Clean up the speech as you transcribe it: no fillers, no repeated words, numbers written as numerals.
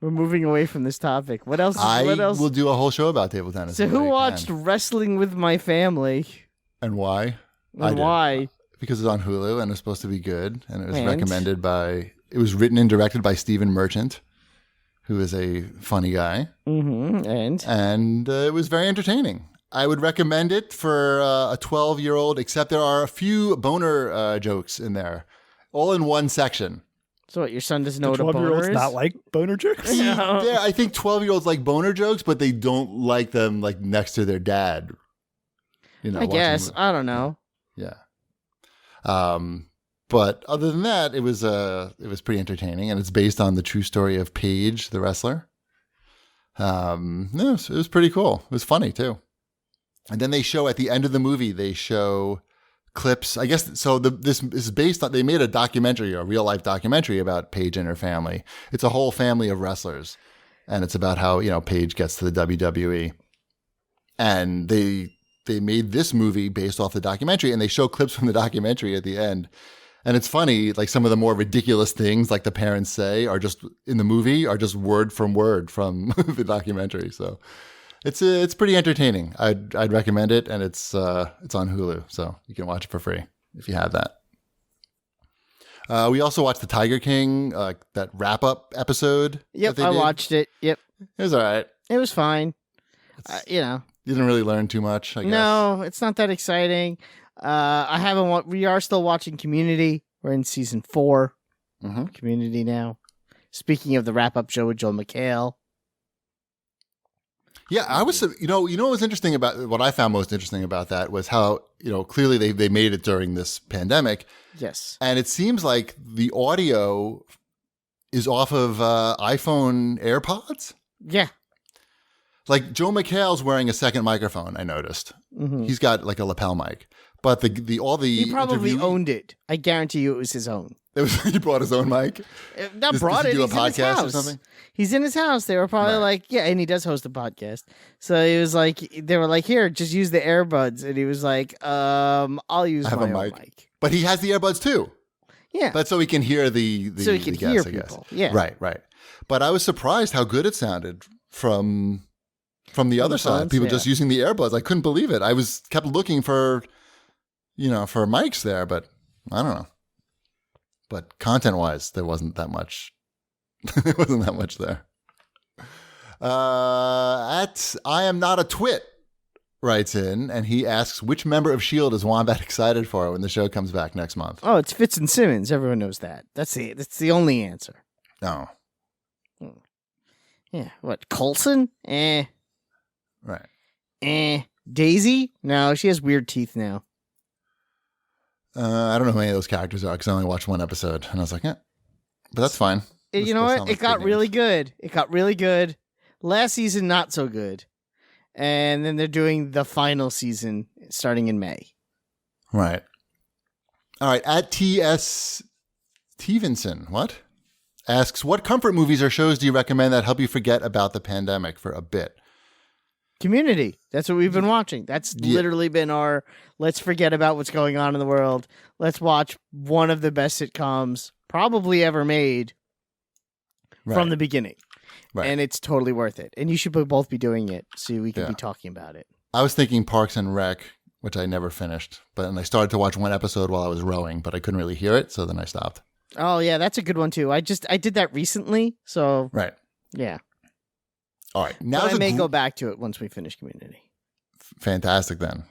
We're moving away from this topic. What else? I what else? will do a whole show about table tennis. So who watched Wrestling with My Family? And why? And why? Because it's on Hulu and it's supposed to be good. And it was recommended by... It was written and directed by Stephen Merchant, who is a funny guy. Mm-hmm. And it was very entertaining. I would recommend it for a 12-year-old, except there are a few boner jokes in there, all in one section. So what, your son doesn't know what a boner is? 12-year-olds not like boner jokes? Yeah, I think 12-year-olds like boner jokes, but they don't like them like next to their dad. You know, I guess. I don't know. Yeah. But other than that, it was pretty entertaining, and it's based on the true story of Paige, the wrestler. No, it was pretty cool. It was funny too. And then they show at the end of the movie, they show clips. I guess so. This is based on. They made a documentary, a real life documentary about Paige and her family. It's a whole family of wrestlers, and it's about how Paige gets to the WWE, and they made this movie based off the documentary, and they show clips from the documentary at the end. And it's funny, like some of the more ridiculous things like the parents say are just in the movie are just word from word from the documentary. So it's pretty entertaining. I'd recommend it, and it's on Hulu, so you can watch it for free if you have that. We also watched the Tiger King, that wrap up episode. Yep, I watched it. Yep, it was all right. It was fine. You didn't really learn too much, I guess. No, it's not that exciting. We are still watching Community. We're in season 4. Mm-hmm. Community now. Speaking of the wrap-up show with Joel McHale. Yeah, I was, what was interesting about, what I found most interesting about that was how, clearly they made it during this pandemic. Yes. And it seems like the audio is off of iPhone AirPods. Yeah. Like Joe McHale's wearing a second microphone, I noticed. Mm-hmm. He's got like a lapel mic. But he probably owned it. I guarantee you it was his own. He brought his own mic? Not brought it. Do a He's in his podcast house. or something? He's in his house. They were probably like, yeah, and he does host a podcast. So he was like, they were like, here, just use the earbuds. And he was like, I'll use my own mic. But he has the earbuds too. Yeah. But so he can hear the so he can hear guests, people. Yeah. Right. But I was surprised how good it sounded from the other side. People just using the earbuds. I couldn't believe it. I kept looking for mics there, but I don't know. But content-wise, there wasn't that much. There wasn't that much there. I am not a twit writes in, and he asks, which member of S.H.I.E.L.D. is Wombat excited for when the show comes back next month? Oh, it's Fitz and Simmons. Everyone knows that. That's the only answer. No. Yeah. What, Coulson? Right. Daisy? No, she has weird teeth now. I don't know who any of those characters are because I only watched one episode, and I was like, yeah, but that's fine. You know what? It got really good. It got really good. Last season, not so good. And then they're doing the final season starting in May. Right. All right. At T.S. Stevenson, asks, what comfort movies or shows do you recommend that help you forget about the pandemic for a bit? Community. That's what we've been watching. That's literally been our, let's forget about what's going on in the world. Let's watch one of the best sitcoms probably ever made from the beginning. Right. And it's totally worth it. And you should both be doing it so we can be talking about it. I was thinking Parks and Rec, which I never finished. But I started to watch one episode while I was rowing, but I couldn't really hear it, so then I stopped. Oh, yeah, that's a good one, too. I did that recently, so... Right. Yeah. All right. Now I may go back to it once we finish Community. Fantastic, then.